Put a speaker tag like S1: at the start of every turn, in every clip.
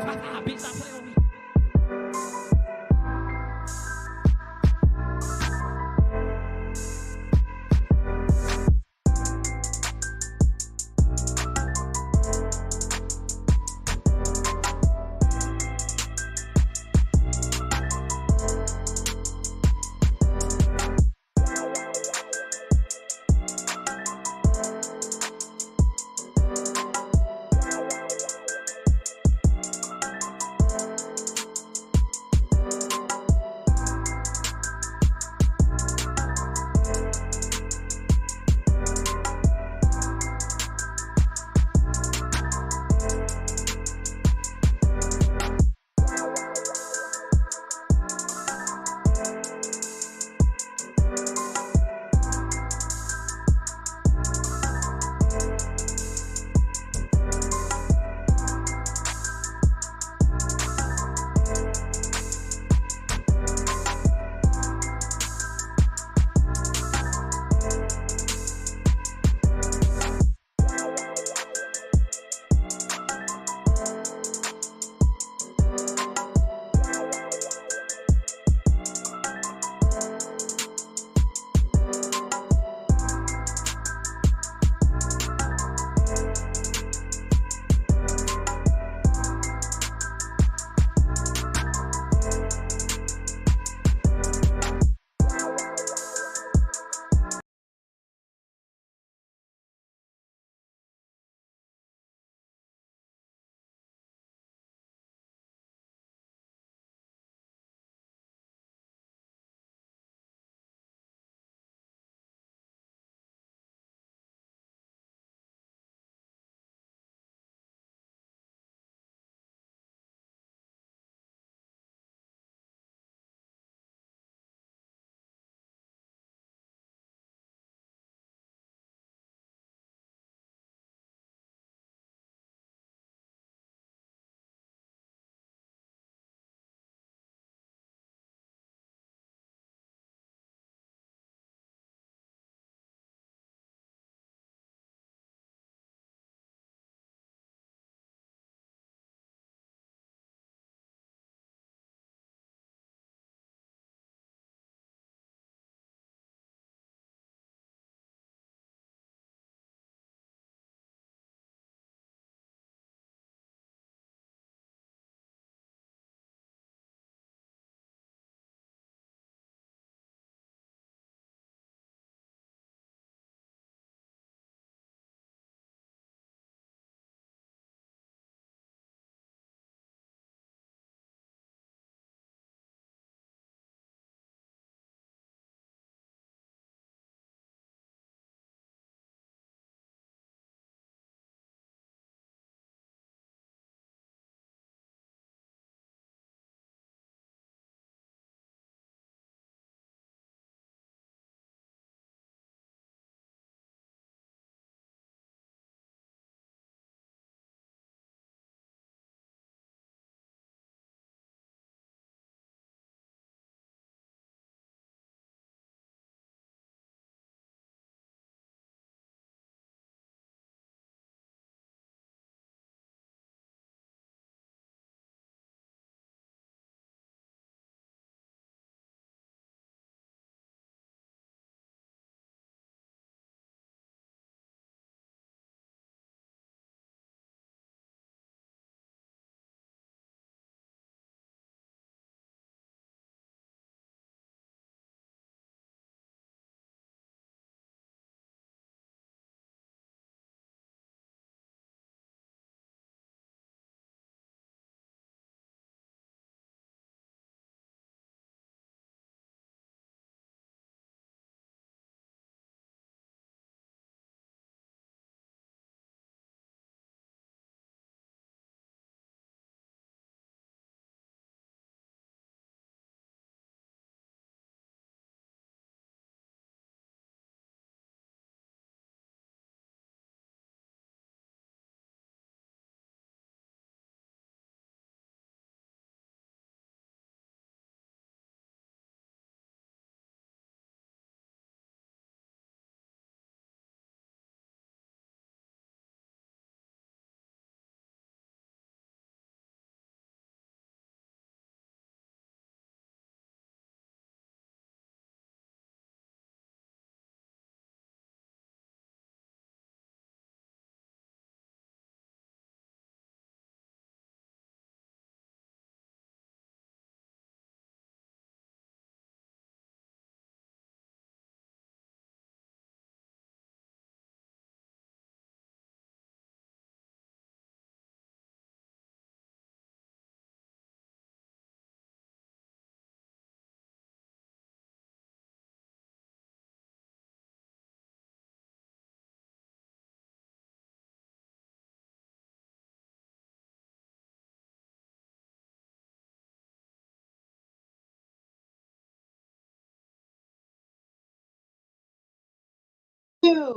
S1: Bitch, stop playing with me.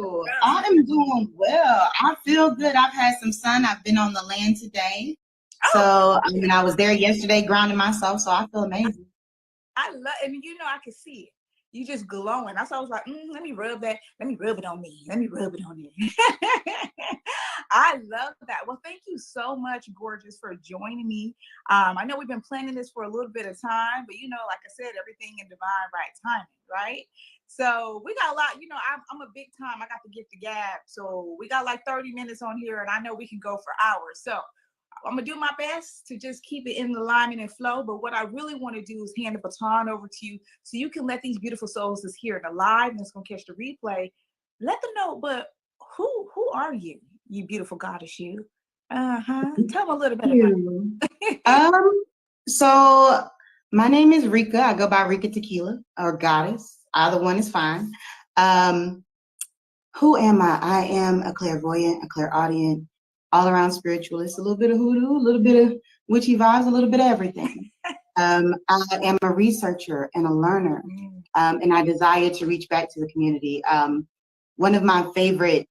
S1: you? I am doing well. I feel good. I've had some sun. I've been on the land today.
S2: Oh,
S1: So, I mean, I was there yesterday grounding myself, so I feel amazing.
S2: I love, and I can see it. You just glowing. That's why I was like, let me rub that. Let me rub it on me. Let me rub it on me. I love that. Well, thank you so much, gorgeous, for joining me. I know we've been planning this for a little bit of time, but like I said, everything in divine right timing, right? So we got a lot. I'm a big time. I got the gift of gab, so we got like 30 minutes on here, and I know we can go for hours. So I'm gonna do my best to just keep it in alignment and flow. But what I really want to do is hand the baton over to you so you can let these beautiful souls that's here in the live and that's gonna catch the replay, let them know, but who are you, you beautiful goddess, you? Tell them a little bit about
S1: it. So my name is Rika. I go by RikaTequila or Goddess. Either one is fine. Who am I? I am a clairvoyant, a clairaudient, all around spiritualist, a little bit of hoodoo, a little bit of witchy vibes, a little bit of everything. I am a researcher and a learner, and I desire to reach back to the community. One of my favorite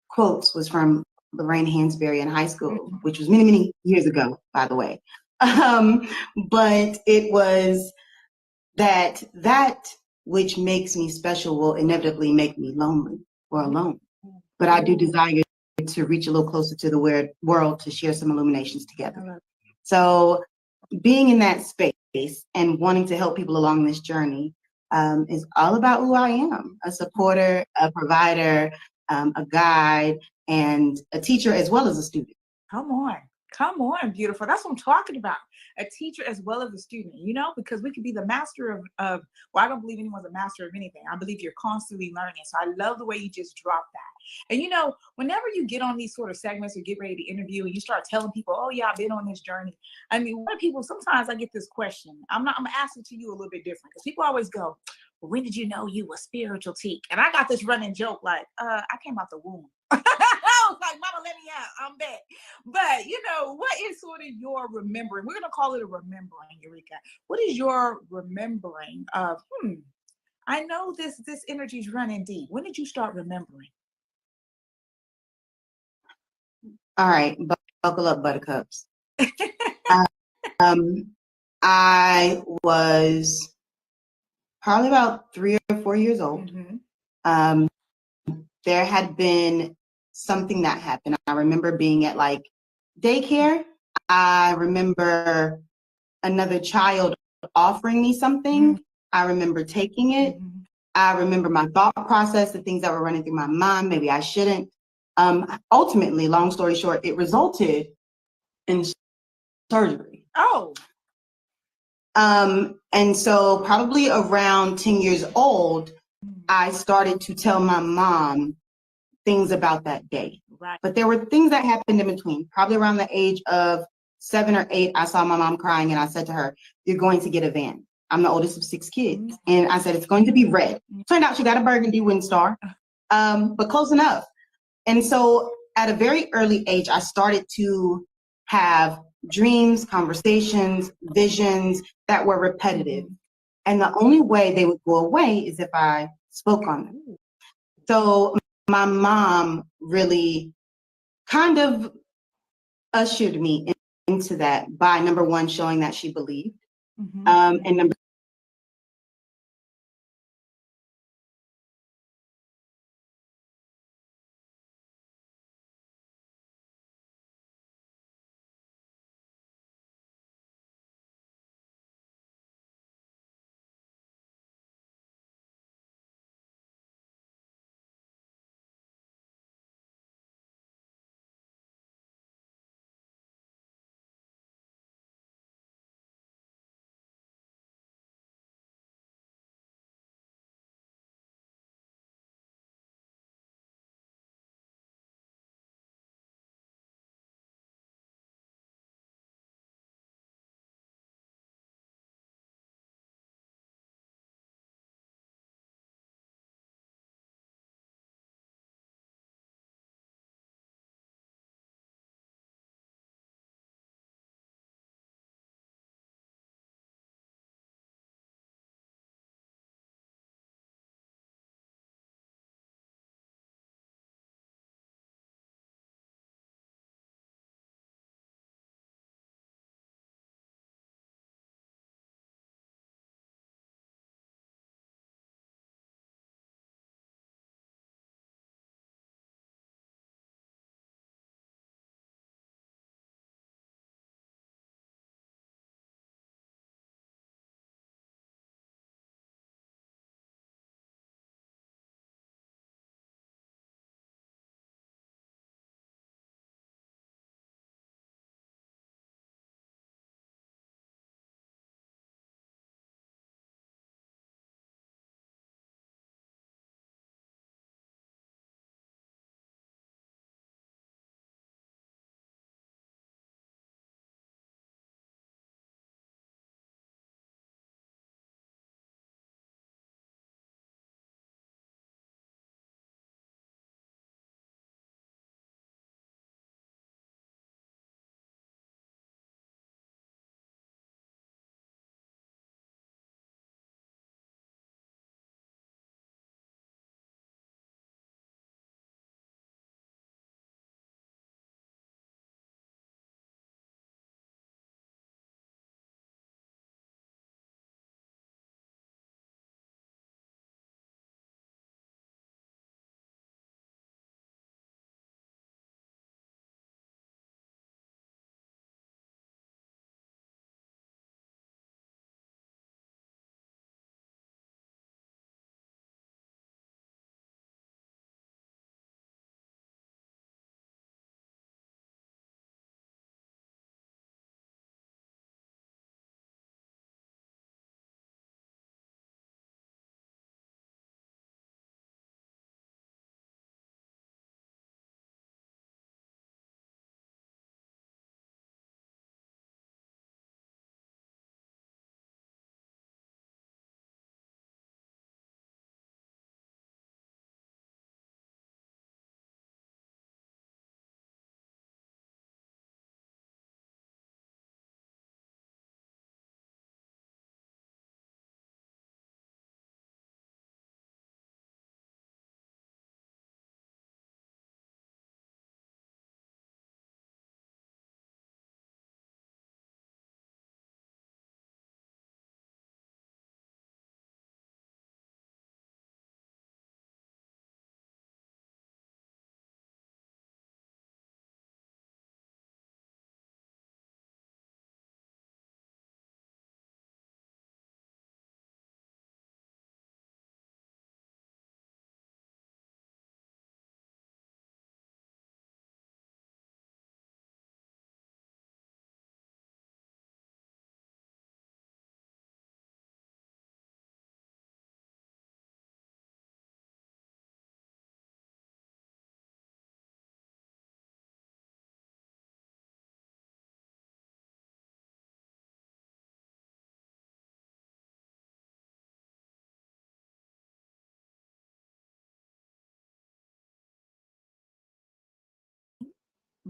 S1: quotes was from Lorraine Hansberry in high school, which was many, many years ago, by the way. But it was that which makes me special will inevitably make me lonely or alone. But I do desire to reach a little closer to the world to share some illuminations together. So being in that space and wanting to help people along this journey is all about who I am: a supporter, a provider, a guide, and a teacher as well as a student.
S2: Come on, beautiful. That's what I'm talking about. A teacher as well as a student, because we could be the master of well, I don't believe anyone's a master of anything. I believe you're constantly learning. So I love the way you just dropped that. And whenever you get on these sort of segments or get ready to interview and you start telling people, oh yeah, I've been on this journey. I mean, what people, sometimes I get this question. I'm asking to you a little bit different because people always go, well, when did you know you were spiritual, Tiik? And I got this running joke like, I came out the womb. I was like, mama, let me out. I'm back. But, what is sort of your remembering? We're going to call it a remembering, Eureka. What is your remembering of, I know this energy's running deep. When did you start remembering?
S1: All right, buckle up, buttercups. I was probably about 3 or 4 years old. There had been something that happened. I remember being at like daycare. I remember another child offering me something. I remember taking it. I remember my thought process, the things that were running through my mind. Maybe I shouldn't. Ultimately, long story short, it resulted in surgery.
S2: Oh.
S1: And so probably around 10 years old, I started to tell my mom things about that day.
S2: Right.
S1: But there were things that happened in between. Probably around the age of 7 or 8, I saw my mom crying and I said to her, you're going to get a van. I'm the oldest of 6 kids. And I said, it's going to be red. Turned out she got a burgundy Windstar, but close enough. And so at a very early age, I started to have dreams, conversations, visions that were repetitive. And the only way they would go away is if I spoke on them. So my mom really kind of ushered me into that by, number one, showing that she believed, and number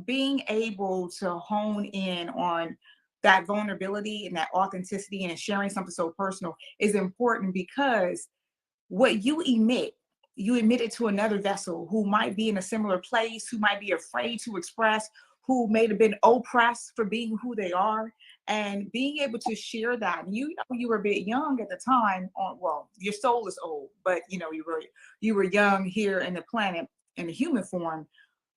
S2: being able to hone in on that vulnerability and that authenticity and sharing something so personal is important, because what you emit it to another vessel who might be in a similar place, who might be afraid to express, who may have been oppressed for being who they are. And being able to share that, you know, you were a bit young at the time. Well, your soul is old, but you know, you were young here in the planet in the human form.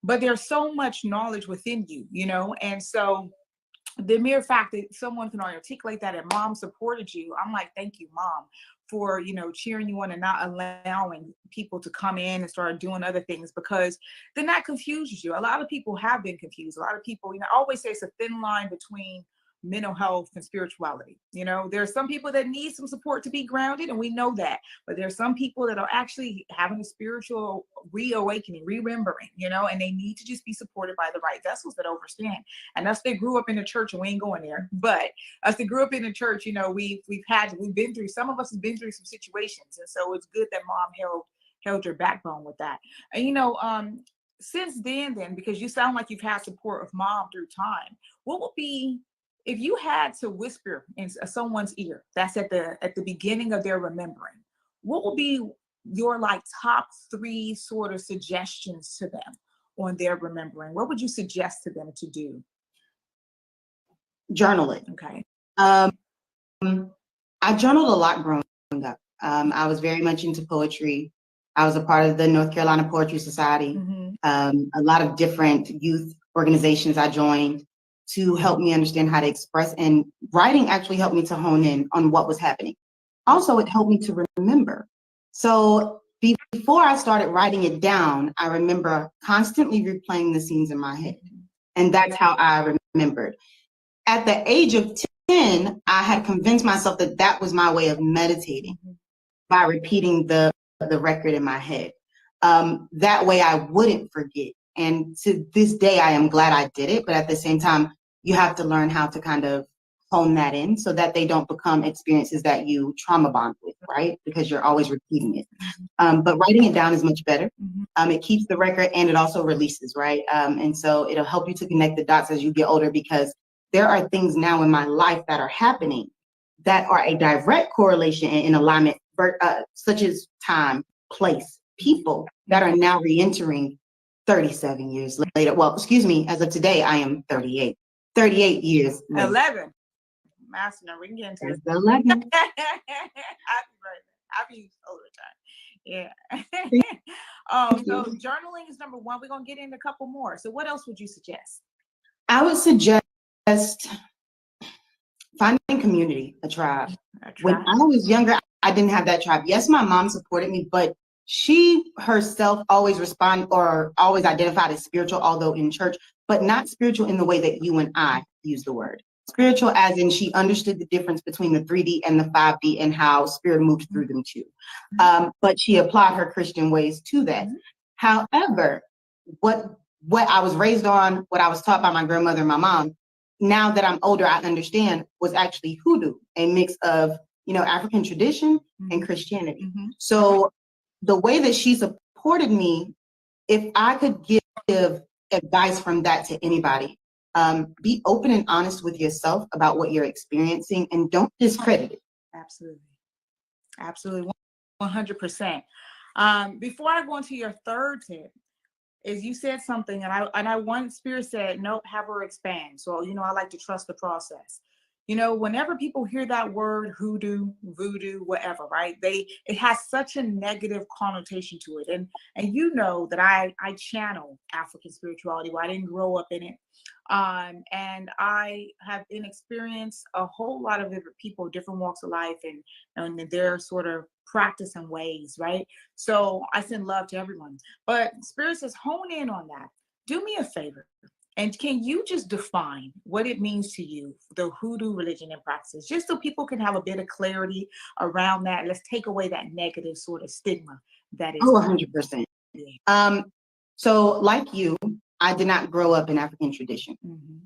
S2: But there's so much knowledge within you, you know, and so the mere fact that someone can articulate that and mom supported you, I'm like, thank you, mom, for, you know, cheering you on and not allowing people to come in and start doing other things, because then that confuses you. A lot of people have been confused. A lot of people, you know, I always say it's a thin line between mental health and spirituality. You know, there are some people that need some support to be grounded, and we know that, but there are some people that are actually having a spiritual reawakening, remembering, you know, and they need to just be supported by the right vessels that understand. And us that grew up in the church, and we ain't going there, but us that grew up in the church, you know, we've been through, some of us have been through some situations, and so it's good that mom held your backbone with that. And you know, since then, because you sound like you've had support of mom through time, what would be, if you had to whisper in someone's ear that's at the beginning of their remembering, what would be your like top 3 sort of suggestions to them on their remembering? What would you suggest to them to do?
S1: Journal it.
S2: Okay.
S1: I journaled a lot growing up. I was very much into poetry. I was a part of the North Carolina Poetry Society. A lot of different youth organizations I joined to help me understand how to express, and writing actually helped me to hone in on what was happening. Also, it helped me to remember. So before I started writing it down, I remember constantly replaying the scenes in my head. And that's how I remembered. At the age of 10, I had convinced myself that that was my way of meditating, by repeating the record in my head. That way I wouldn't forget. And to this day, I am glad I did it. But at the same time, you have to learn how to kind of hone that in so that they don't become experiences that you trauma bond with, right? Because you're always repeating it. But writing it down is much better. It keeps the record, and it also releases, right? And so it'll help you to connect the dots as you get older, because there are things now in my life that are happening that are a direct correlation and in alignment, such as time, place, people that are now re-entering 37 years later. Well, excuse me, as of today, I am 38. 38 years later.
S2: 11. Master, now we can get into it.
S1: 11.
S2: Happy birthday. Happy older time. Yeah. So journaling is number 1. We're going to get into a couple more. So what else would you suggest?
S1: I would suggest finding community, a tribe. When I was younger, I didn't have that tribe. Yes, my mom supported me, but she herself always always identified as spiritual, although in church, but not spiritual in the way that you and I use the word. Spiritual as in she understood the difference between the 3D and the 5D and how spirit moved through them too. But she applied her Christian ways to that. However, what I was raised on, what I was taught by my grandmother and my mom, now that I'm older, I understand was actually hoodoo, a mix of, you know, African tradition and Christianity. So the way that she supported me, if I could give advice from that to anybody, be open and honest with yourself about what you're experiencing and don't discredit it.
S2: Absolutely. Absolutely. 100%. Before I go into your third tip, is you said something, and I one spirit said, nope, have her expand. So, you know, I like to trust the process. You know, whenever people hear that word hoodoo, voodoo, whatever, right? It has such a negative connotation to it. And you know that I channel African spirituality. Well, I didn't grow up in it. And I have experienced a whole lot of different people, different walks of life, and their sort of practice and ways, right? So I send love to everyone. But Spirit says, hone in on that. Do me a favor. And can you just define what it means to you, the hoodoo religion and practices, just so people can have a bit of clarity around that? Let's take away that negative sort of stigma that is.
S1: Oh, 100%. So like you, I did not grow up in African tradition.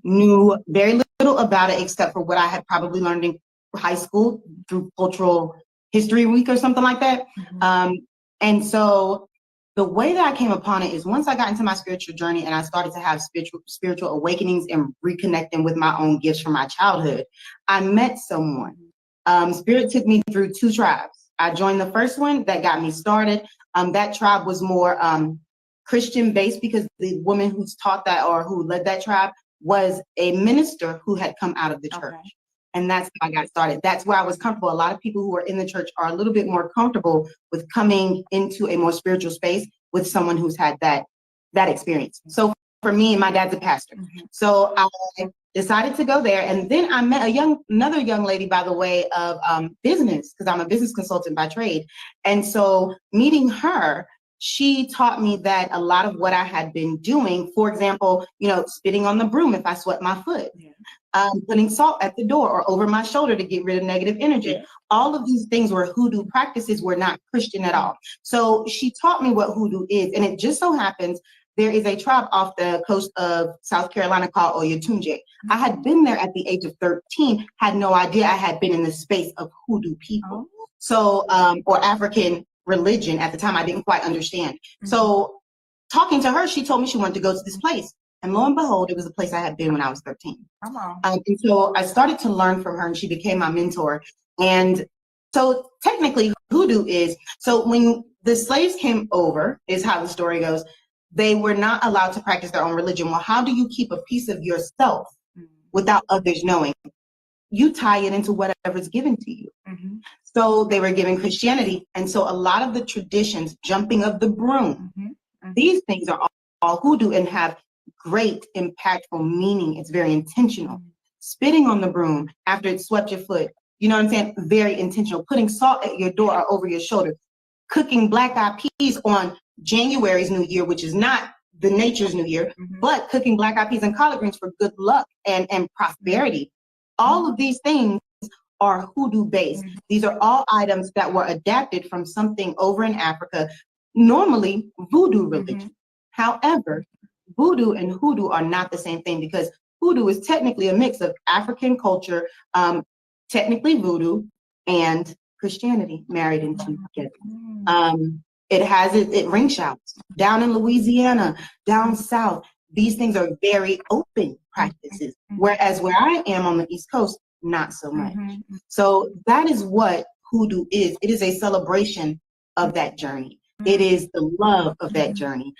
S1: Knew very little about it except for what I had probably learned in high school through Cultural History Week or something like that. And so the way that I came upon it is once I got into my spiritual journey and I started to have spiritual awakenings and reconnecting with my own gifts from my childhood, I met someone. Spirit took me through 2 tribes. I joined the first one that got me started. That tribe was more Christian based because the woman who's taught that or who led that tribe was a minister who had come out of the church.
S2: Okay.
S1: And that's how I got started. That's where I was comfortable. A lot of people who are in the church are a little bit more comfortable with coming into a more spiritual space with someone who's had that experience. So for me, my dad's a pastor. So I decided to go there. And then I met another young lady by the way of business, because I'm a business consultant by trade. And so meeting her, she taught me that a lot of what I had been doing, for example, spitting on the broom if I sweat my foot, putting salt at the door or over my shoulder to get rid of negative energy. Yeah. All of these things were hoodoo practices, were not Christian at all. So she taught me what hoodoo is. And it just so happens there is a tribe off the coast of South Carolina called Oyotunje. I had been there at the age of 13, had no idea I had been in the space of hoodoo people. So, or African religion at the time, I didn't quite understand. So talking to her, she told me she wanted to go to this place. And lo and behold, it was a place I had been when I was 13. And so I started to learn from her and she became my mentor. And so technically hoodoo is, so when the slaves came over, is how the story goes, they were not allowed to practice their own religion. Well, how do you keep a piece of yourself without others knowing? You tie it into whatever's given to you. So they were given Christianity. And so a lot of the traditions, jumping of the broom, these things are all hoodoo and have great impactful meaning. It's very intentional. Spitting on the broom after it swept your foot, you know what I'm saying? Very intentional. Putting salt at your door or over your shoulder. Cooking black-eyed peas on January's New Year, which is not the nature's New Year, but cooking black-eyed peas and collard greens for good luck and prosperity. All of these things are hoodoo based. These are all items that were adapted from something over in Africa, normally voodoo religion. However, voodoo and hoodoo are not the same thing because hoodoo is technically a mix of African culture, technically voodoo, and Christianity married into together. It ring shouts down in Louisiana, down south. These things are very open practices, whereas where I am on the East Coast, not so much. So that is what hoodoo is. It is a celebration of that journey. It is the love of that journey,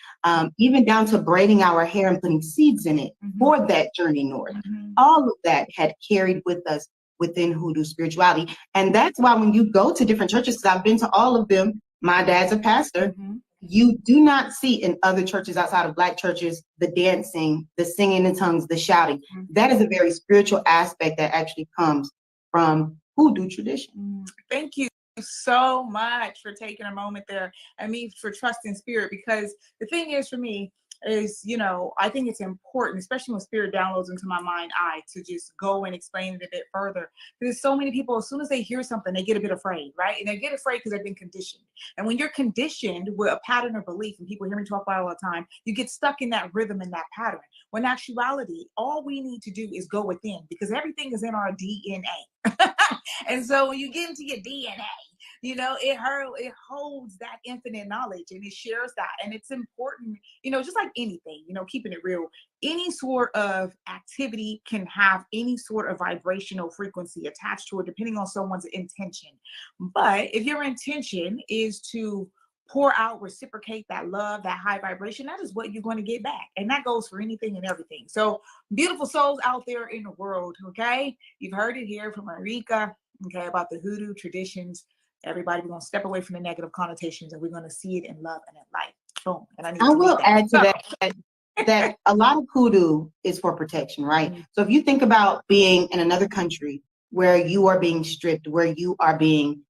S1: even down to braiding our hair and putting seeds in it for that journey north. All of that had carried with us within hoodoo spirituality. And that's why when you go to different churches, because I've been to all of them, my dad's a pastor, you do not see in other churches outside of Black churches, the dancing, the singing in tongues, the shouting. That is a very spiritual aspect that actually comes from hoodoo tradition.
S2: Thank you so much for taking a moment there. I mean, for trusting spirit, because the thing is for me is, I think it's important, especially when spirit downloads into my mind eye, to just go and explain it a bit further. Because so many people, as soon as they hear something, they get a bit afraid, right? And they get afraid because they've been conditioned. And when you're conditioned with a pattern of belief, and people hear me talk about it all the time, you get stuck in that rhythm and that pattern. When in actuality, all we need to do is go within, because everything is in our DNA. And so when you get into your DNA, it holds that infinite knowledge and it shares that. And it's important, just like anything, keeping it real, any sort of activity can have any sort of vibrational frequency attached to it, depending on someone's intention. But if your intention is to pour out, reciprocate that love, that high vibration, that is what you're going to get back. And that goes for anything and everything. So beautiful souls out there in the world, okay? You've heard it here from Rika, okay, about the hoodoo traditions. Everybody, we're going to step away from the negative connotations and we're going to see it in love and in light. Boom. And
S1: I will add to that a lot of hoodoo is for protection, right? So if you think about being in another country where you are being stripped, where you are being,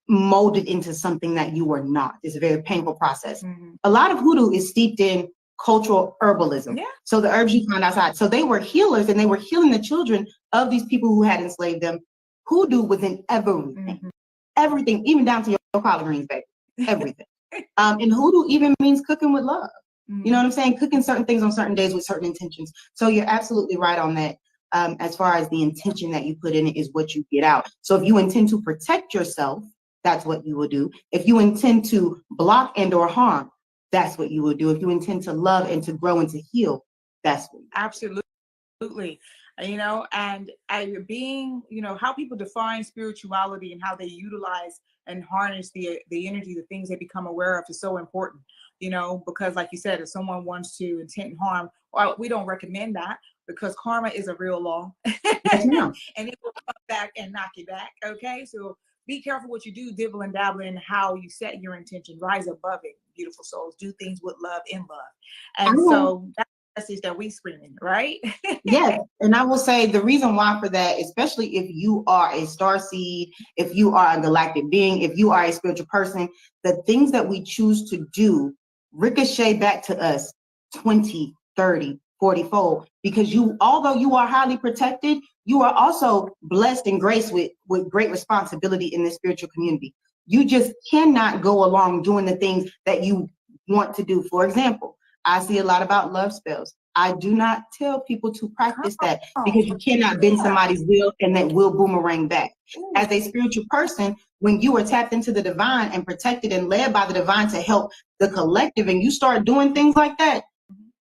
S1: molded into something that you are not, it's a very painful process. A lot of hoodoo is steeped in cultural herbalism. So the herbs you find outside. So they were healers and they were healing the children of these people who had enslaved them. Hoodoo was in everything, everything, even down to your collard greens, baby, everything. And hoodoo even means cooking with love. You know what I'm saying? Cooking certain things on certain days with certain intentions. So you're absolutely right on that. As far as the intention that you put in it is what you get out. So if you intend to protect yourself that's what you will do. If you intend to block and or harm, that's what you will do. If you intend to love and to grow and to heal, that's what you will do.
S2: Absolutely. And being, how people define spirituality and how they utilize and harness the energy, the things they become aware of is so important, because like you said, if someone wants to intent harm, well, we don't recommend that because karma is a real law.
S1: Yes, ma'am.
S2: And it will come back and knock you back. Okay. So be careful what you do, dibble and dabble in how you set your intention, rise above it, beautiful souls, do things with love, in love. And so that's message that we screaming, right?
S1: Yes, and I will say the reason why for that, especially if you are a star seed, if you are a galactic being, if you are a spiritual person, the things that we choose to do ricochet back to us 20, 30, 40-fold, because although you are highly protected, you are also blessed and graced with great responsibility in this spiritual community. You just cannot go along doing the things that you want to do. For example, I see a lot about love spells. I do not tell people to practice that because you cannot bend somebody's will and that will boomerang back. As a spiritual person, when you are tapped into the divine and protected and led by the divine to help the collective and you start doing things like that,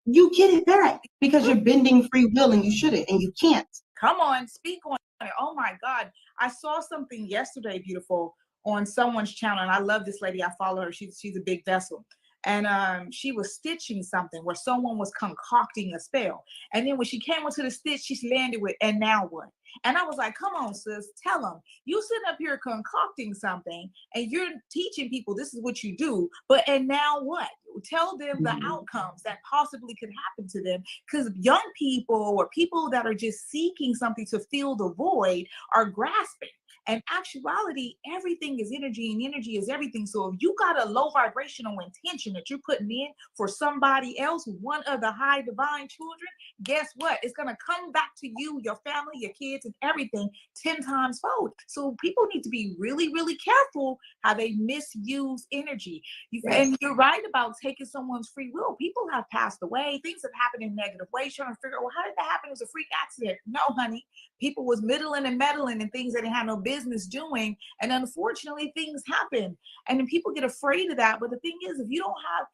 S1: you get it back because you're bending free will and you shouldn't and you can't.
S2: Come on, speak on it. Oh my God. I saw something yesterday, beautiful, on someone's channel. And I love this lady. I follow her. She's a big vessel. And she was stitching something where someone was concocting a spell. And then when she came into the stitch, she landed with, and now what? And I was like, come on, sis, tell them. You sitting up here concocting something and you're teaching people this is what you do. And now what? Tell them the outcomes that possibly could happen to them. Because young people or people that are just seeking something to fill the void are grasping. And actuality, everything is energy and energy is everything. So if you got a low vibrational intention that you're putting in for somebody else, one of the high divine children, guess what? It's going to come back to you, your family, your kids, and everything 10 times fold. So people need to be really, really careful how they misuse energy. And you're right about taking someone's free will. People have passed away. Things have happened in negative ways. Trying to figure out, well, how did that happen? It was a freak accident. No, honey. People was middling and meddling in things that they had no business doing. And unfortunately, things happen. And then people get afraid of that. But the thing is, if you don't have,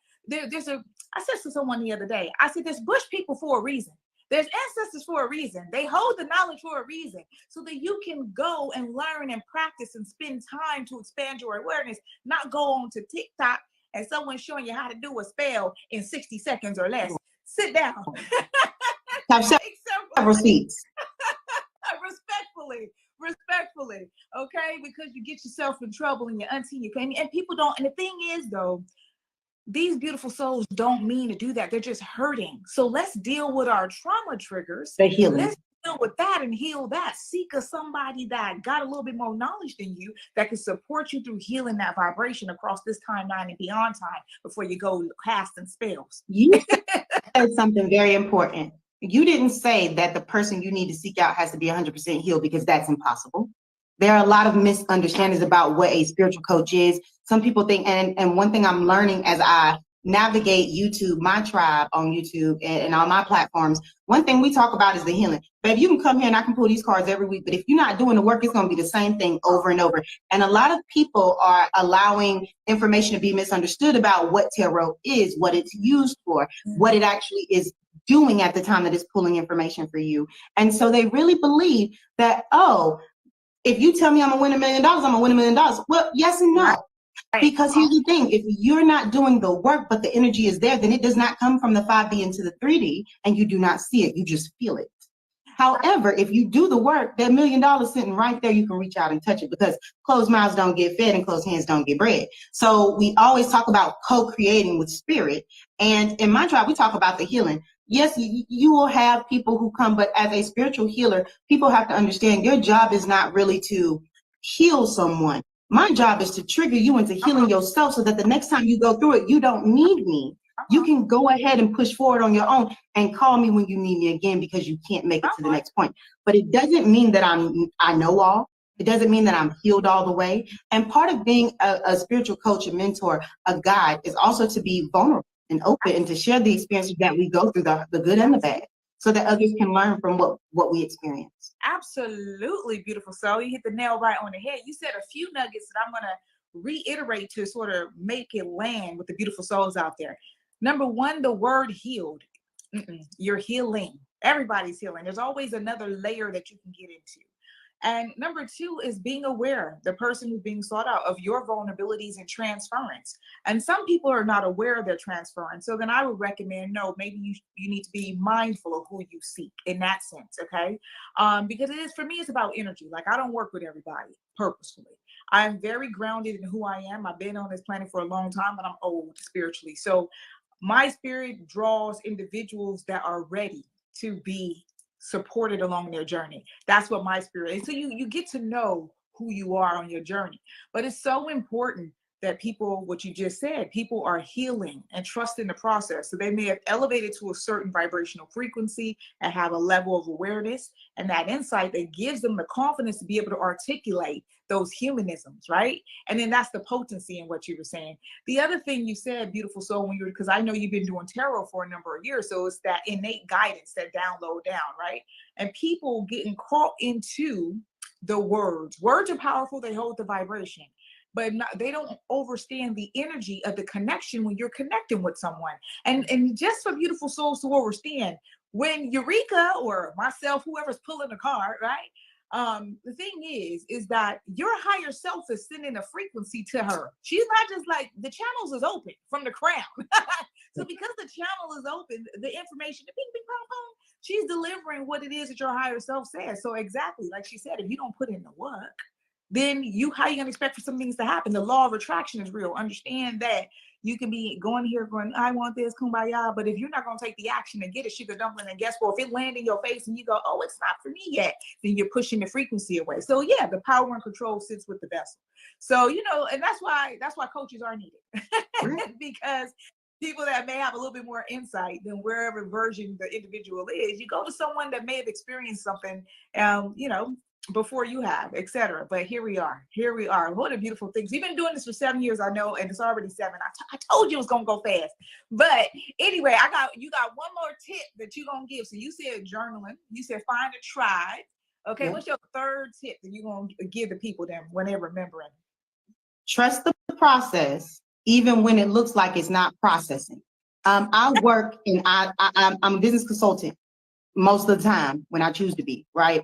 S2: I said to someone the other day, I said, there's bush people for a reason. There's ancestors for a reason. They hold the knowledge for a reason so that you can go and learn and practice and spend time to expand your awareness, not go on to TikTok and someone's showing you how to do a spell in 60 seconds or less. Sit down.
S1: Have several seats.
S2: Respectfully, okay? Because you get yourself in trouble and your auntie, and people don't, and the thing is though, these beautiful souls don't mean to do that. They're just hurting. So let's deal with our trauma triggers.
S1: The healing.
S2: Let's deal with that and heal that. Seek somebody that got a little bit more knowledge than you that can support you through healing that vibration across this timeline and beyond time before you go casting spells.
S1: You said something very important. You didn't say that the person you need to seek out has to be 100% healed because that's impossible. There are a lot of misunderstandings about what a spiritual coach is. Some people think, and one thing I'm learning as I navigate YouTube, my tribe on YouTube and on my platforms, one thing we talk about is the healing. Baby, you can come here and I can pull these cards every week, but if you're not doing the work, it's going to be the same thing over and over. And a lot of people are allowing information to be misunderstood about what tarot is, what it's used for, what it actually is doing at the time that it's pulling information for you. And so they really believe that, oh, if you tell me I'm gonna win $1 million, I'm gonna win $1 million. Well, yes and no. Right. Because here's the thing, if you're not doing the work, but the energy is there, then it does not come from the 5D into the 3D and you do not see it, you just feel it. However, if you do the work, that $1 million sitting right there, you can reach out and touch it because closed mouths don't get fed and closed hands don't get bread. So we always talk about co-creating with spirit. And in my tribe, we talk about the healing. Yes, you will have people who come, but as a spiritual healer, people have to understand your job is not really to heal someone. My job is to trigger you into healing yourself so that the next time you go through it, you don't need me. You can go ahead and push forward on your own and call me when you need me again because you can't make it to the next point. But it doesn't mean that I know all. It doesn't mean that I'm healed all the way. And part of being a spiritual coach, a mentor, a guide is also to be vulnerable and open and to share the experiences that we go through, the good and the bad, so that others can learn from what we experience.
S2: Absolutely, beautiful soul. You hit the nail right on the head. You said a few nuggets that I'm going to reiterate to sort of make it land with the beautiful souls out there. Number one, the word healed. You're healing. Everybody's healing. There's always another layer that you can get into. And number two is being aware, the person who's being sought out, of your vulnerabilities and transference. And some people are not aware of their transference. So then I would recommend, no, maybe you need to be mindful of who you seek in that sense, okay? Because it is, for me, it's about energy. Like, I don't work with everybody purposefully. I'm very grounded in who I am. I've been on this planet for a long time, but I'm old spiritually. So my spirit draws individuals that are ready to be supported along their journey. That's what my spirit is. So you get to know who you are on your journey. But it's so important that people, what you just said, people are healing and trusting the process. So they may have elevated to a certain vibrational frequency and have a level of awareness and that insight that gives them the confidence to be able to articulate those humanisms, right? And then that's the potency in what you were saying. The other thing you said, beautiful soul, when you were, because I know you've been doing tarot for a number of years, so it's that innate guidance, that download down, right? And people getting caught into the words. Words are powerful, they hold the vibration, but they don't understand the energy of the connection when you're connecting with someone. And just for beautiful souls to understand, when Eureka or myself, whoever's pulling the card, right? The thing is that your higher self is sending a frequency to her. She's not just like, the channels is open from the crown. So because the channel is open, the information, the ping, ping, pong, pong, she's delivering what it is that your higher self says. So exactly, like she said, if you don't put in the work, then how you gonna expect for some things to happen? The law of attraction is real. Understand that you can be going here going, I want this, kumbaya, but if you're not gonna take the action and get it, sugar dumpling, and guess what? If it land in your face and you go, oh, it's not for me yet, then you're pushing the frequency away. So yeah, the power and control sits with the vessel. So, and that's why coaches are needed. Because people that may have a little bit more insight than wherever version the individual is, you go to someone that may have experienced something, before you have, etc. But here we are. What a beautiful things. We've been doing this for 7 years, I know, and it's already 7. I told you it was gonna go fast. But anyway, you got one more tip that you're gonna give. So you said journaling, you said find a tribe. Okay, yeah. What's your third tip that you're gonna give the people then when they're remembering?
S1: Trust the process, even when it looks like it's not processing. I work and I'm a business consultant most of the time when I choose to be, right?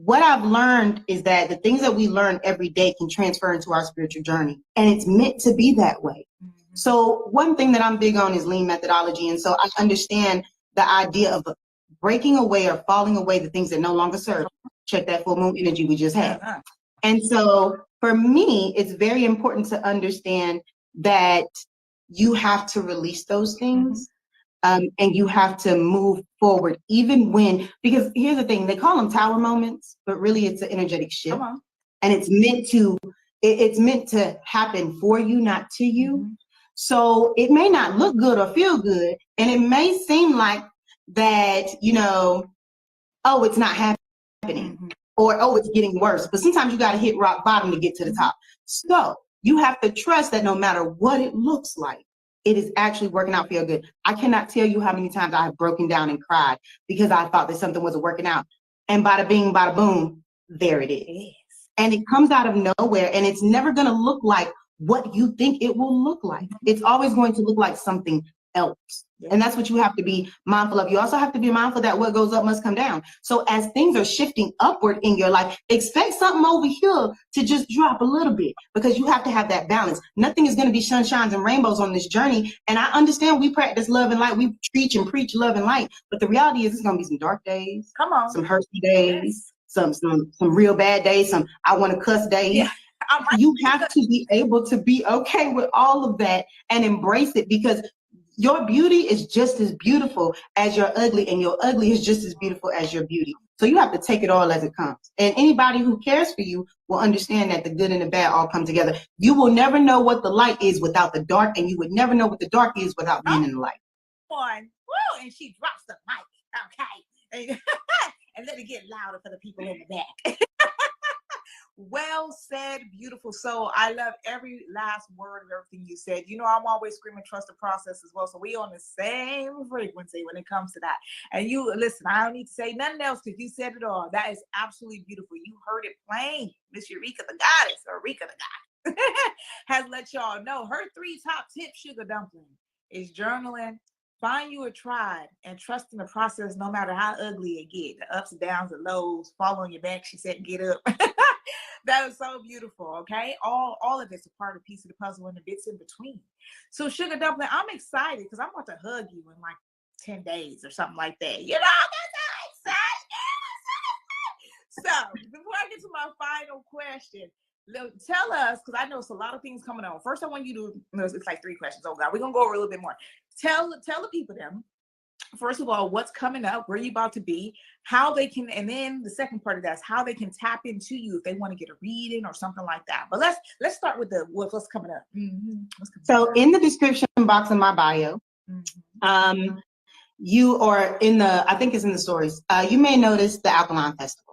S1: What I've learned is that the things that we learn every day can transfer into our spiritual journey, and it's meant to be that way. Mm-hmm. So one thing that I'm big on is lean methodology. And so I understand the idea of breaking away or falling away the things that no longer serve. Check that full moon energy we just had. Uh-huh. And so for me, it's very important to understand that you have to release those things. Mm-hmm. And you have to move forward, even when, because here's the thing, they call them tower moments, but really it's an energetic shift. And it's meant to happen for you, not to you. Mm-hmm. So it may not look good or feel good. And it may seem like that, oh, it's not happening. Mm-hmm. Or, oh, it's getting worse. But sometimes you got to hit rock bottom to get to the top. So you have to trust that no matter what it looks like, it is actually working out for your good. I cannot tell you how many times I have broken down and cried because I thought that something wasn't working out. And bada bing, bada boom, there it is. And it comes out of nowhere, and it's never going to look like what you think it will look like. It's always going to look like something else. And that's what you have to be mindful of. You also have to be mindful that what goes up must come down. So as things are shifting upward in your life, expect something over here to just drop a little bit, because you have to have that balance. Nothing is going to be sunshines and rainbows on this journey. And I understand we practice love and light. We teach and preach love and light. But the reality is it's going to be some dark days. Come on. Some hurtful days. Yes. Some real bad days. Some I want to cuss days. Yeah. You have to be able to be okay with all of that and embrace it, because your beauty is just as beautiful as your ugly, and your ugly is just as beautiful as your beauty. So you have to take it all as it comes. And anybody who cares for you will understand that the good and the bad all come together. You will never know what the light is without the dark, and you would never know what the dark is without being in the light.
S2: Woo, and she drops the mic. Okay. And let it get louder for the people in the back. Well said, beautiful soul. I love every last word of everything you said. I'm always screaming, trust the process as well. So we on the same frequency when it comes to that. And you, listen, I don't need to say nothing else because you said it all. That is absolutely beautiful. You heard it plain. Miss Eureka the goddess, or Rika the goddess. has let y'all know her 3 top tips, Sugar Dumpling, is journaling, find you a tribe, and trust in the process no matter how ugly it get. The ups and downs, the lows, fall on your back, she said, get up. That was so beautiful, okay? All of it's a part of piece of the puzzle and the bits in between. So Sugar Dumpling, I'm excited because I'm about to hug you in like 10 days or something like that. You know, I'm so excited. So before I get to my final question, tell us, because I know it's a lot of things coming on. First, I want you to, it's like 3 questions. Oh God, we're going to go over a little bit more. Tell the people them, first of all, what's coming up, where you about to be, how they can, and then the second part of that is how they can tap into you if they want to get a reading or something like that. But let's start with what's coming up.
S1: So in the description box of my bio, you or in the, I think it's in the stories, you may notice the Alkaline Festival.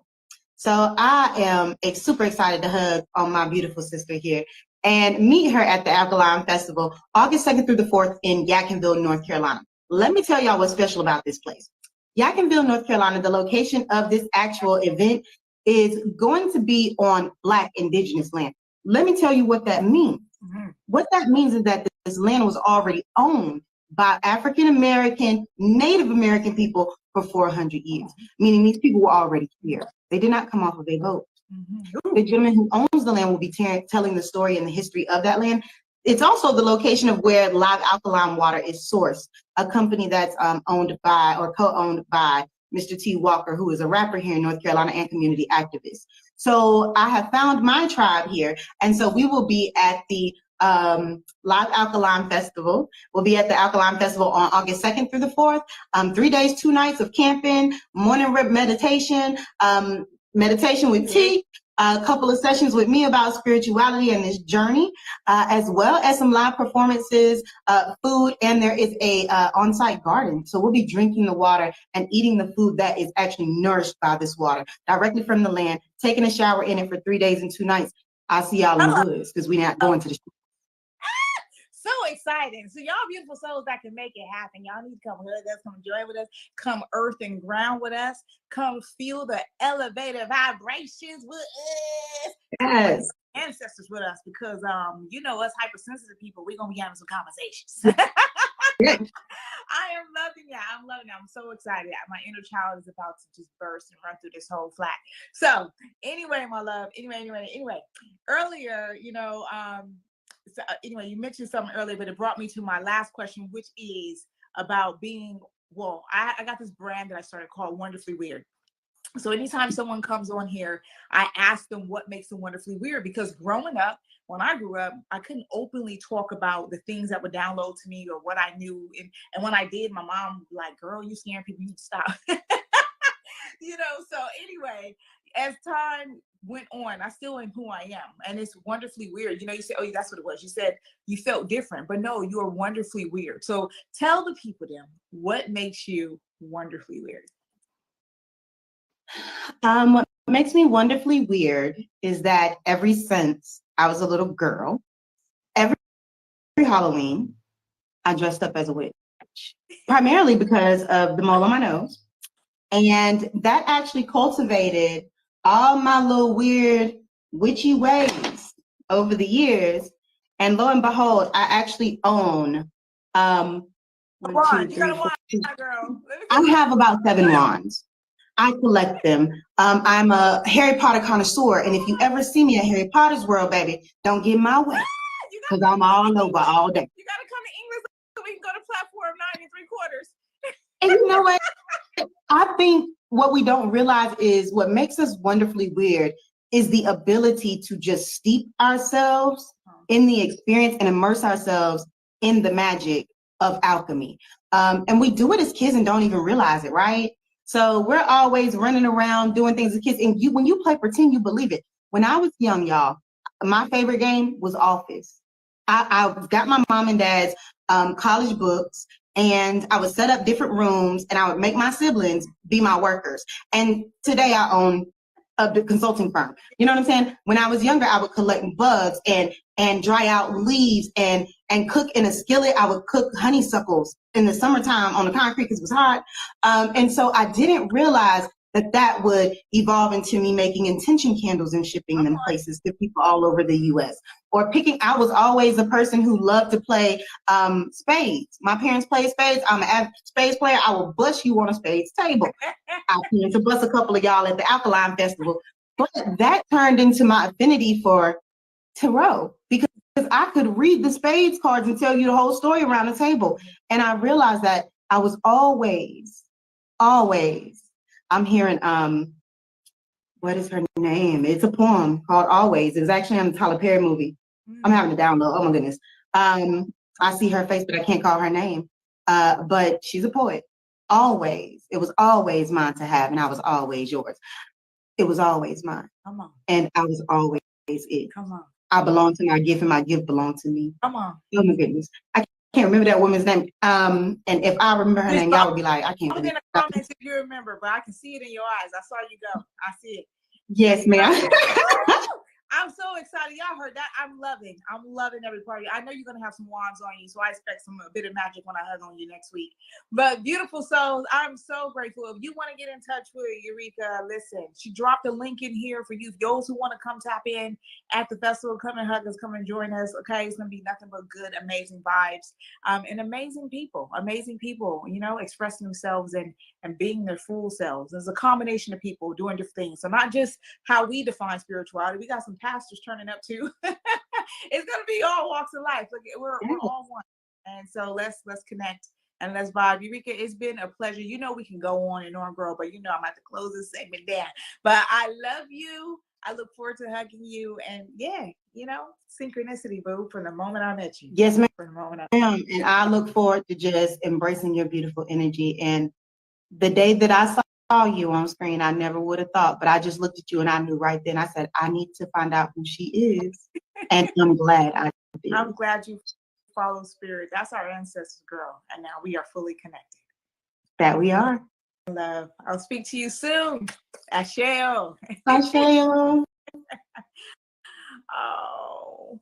S1: So I am super excited to hug on my beautiful sister here and meet her at the Alkaline Festival, August 2nd through the 4th in Yadkinville, North Carolina. Let me tell y'all what's special about this place. Yadkinville, North Carolina, the location of this actual event is going to be on Black Indigenous land. Let me tell you what that means. What that means is that this land was already owned by African American, Native American people for 400 years, meaning these people were already here. They did not come off of a vote. The gentleman who owns the land will be telling the story and the history of that land. It's also the location of where live alkaline water is sourced, a company that's owned by or co-owned by Mr. T. Walker, who is a rapper here in North Carolina and community activist. So I have found my tribe here. And so we will be at the Live Alkaline Festival. We'll be at the Alkaline Festival on August 2nd through the 4th. 3 days, 2 nights of camping, morning meditation, meditation with Tiik, a couple of sessions with me about spirituality and this journey, as well as some live performances, food, and there is a on-site garden. So we'll be drinking the water and eating the food that is actually nourished by this water, directly from the land, taking a shower in it for 3 days and 2 nights. I'll see y'all in the woods because we're not going to the
S2: So exciting. So y'all beautiful souls that can make it happen. Y'all need to come hug us, come join with us, come earth and ground with us, come feel the elevated vibrations with us.
S1: Yes.
S2: Ancestors with us because you know us hypersensitive people, we're gonna be having some conversations.
S1: Yeah.
S2: I am loving it. I'm loving it. I'm so excited. My inner child is about to just burst and run through this whole flat. So anyway, my love, anyway, earlier, you know, so, anyway, you mentioned something earlier, but it brought me to my last question, which is about being, well, I got this brand that I started called Wonderfully Weird. So anytime someone comes on here, I ask them what makes them wonderfully weird, because growing up, when I grew up, I couldn't openly talk about the things that would download to me or what I knew. And when I did, my mom would be like, girl, you scaring people, you need to stop. You know, so anyway, as time went on, I still am who I am. And it's wonderfully weird. You know, you say, oh, that's what it was. You said you felt different, but no, you are wonderfully weird. So tell the people then, what makes you wonderfully weird?
S1: What makes me wonderfully weird is that ever since I was a little girl, every Halloween, I dressed up as a witch, primarily because of the mole on my nose. And that actually cultivated all my little weird witchy ways over the years. And lo and behold, I actually own one, two, three, four, I have about 7 wands. I collect them. I'm a Harry Potter connoisseur, and if you ever see me at Harry Potter's world, baby, don't get in my way, because I'm all over all day.
S2: You gotta come to England so we can go to platform 9 3/4.
S1: And you know what? I think what we don't realize is what makes us wonderfully weird is the ability to just steep ourselves in the experience and immerse ourselves in the magic of alchemy. And we do it as kids and don't even realize it, right? So we're always running around doing things as kids. And when you play pretend, you believe it. When I was young, y'all, my favorite game was Office. I got my mom and dad's college books, and I would set up different rooms, and I would make my siblings be my workers. And today I own a consulting firm. You know what I'm saying? When I was younger, I would collect bugs and dry out leaves and cook in a skillet. I would cook honeysuckles in the summertime on the concrete because it was hot. And so I didn't realize that would evolve into me making intention candles and shipping them places to people all over the US. Or I was always a person who loved to play spades. My parents played spades. I'm an spades player. I will bust you on a spades table. I plan to bust a couple of y'all at the Alkaline Festival. But that turned into my affinity for tarot because I could read the spades cards and tell you the whole story around the table. And I realized that I was always, I'm hearing, what is her name? It's a poem called Always. It's actually on the Tyler Perry movie. I'm having to download. Oh my goodness. I see her face, but I can't call her name. But she's a poet. Always. It was always mine to have, and I was always yours. It was always mine.
S2: Come on.
S1: And I was always it.
S2: Come on.
S1: I belong to my gift, and my gift belonged to me.
S2: Come on.
S1: Oh my goodness. I can't remember that woman's name. And if I remember her name, y'all would be like, I can't
S2: remember.
S1: remember.
S2: In the comments if you remember, but I can see it in your eyes. I saw you go. I see it.
S1: Yes, ma'am.
S2: I'm so excited. Y'all heard that? I'm loving every part of you. I know you're going to have some wands on you, so I expect a bit of magic when I hug on you next week. But beautiful souls, I'm so grateful. If you want to get in touch with Eureka, listen, she dropped a link in here for you. Those who want to come tap in at the festival, come and hug us, come and join us. Okay, it's going to be nothing but good, amazing vibes, and amazing people, you know, expressing themselves and being their full selves. There's a combination of people doing different things. So not just how we define spirituality. We got some pastors turning up too. It's gonna be all walks of life. Like we're all one. And so let's connect and let's vibe. Eureka, it's been a pleasure. You know we can go on and on, girl, but you know I'm about to close this segment down. But I love you. I look forward to hugging you. And yeah, you know, synchronicity, boo, from the moment I met you.
S1: Yes, ma'am.
S2: From the moment
S1: And I look forward to just embracing your beautiful energy. And the day that I saw you on screen, I never would have thought, but I just looked at you and I knew right then. I said, I need to find out who she is. And I'm glad I did.
S2: I'm glad you follow spirit. That's our ancestors, girl. And now we are fully connected.
S1: That we are.
S2: Love. I'll speak to you soon. Asheo.
S1: Asheo.
S2: Oh.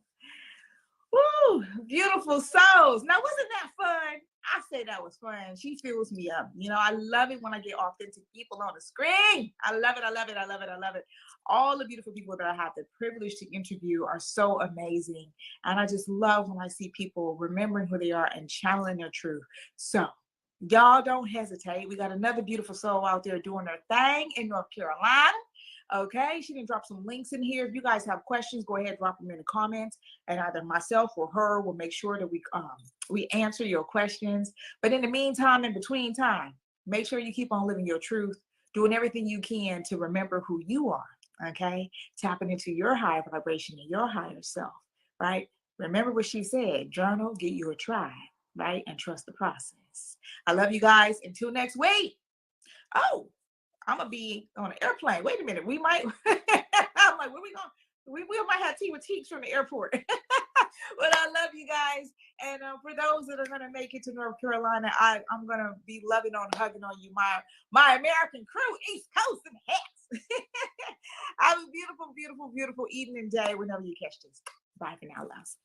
S2: Woo, beautiful souls. Now, wasn't that fun? I say that was fun. She fills me up. You know, I love it when I get authentic people on the screen. I love it. I love it. I love it. I love it. All the beautiful people that I have the privilege to interview are so amazing. And I just love when I see people remembering who they are and channeling their truth. So y'all don't hesitate. We got another beautiful soul out there doing their thing in North Carolina. Okay, she didn't drop some links in here. If you guys have questions, go ahead, drop them in the comments, and either myself or her will make sure that we answer your questions. But in the meantime, in between time, make sure you keep on living your truth, doing everything you can to remember who you are. Okay, tapping into your higher vibration and your higher self. Right. Remember what she said. Journal, get you a tribe. Right, and trust the process. I love you guys. Until next week. Oh. I'm gonna be on an airplane. Wait a minute, we might. I'm like, where we going? We might have tea with Tiik from the airport. But I love you guys, and for those that are gonna make it to North Carolina, I'm gonna be loving on, hugging on you, my American crew, East Coast and hats. Have a beautiful, beautiful, beautiful evening and day whenever you catch this. Bye for now, loves.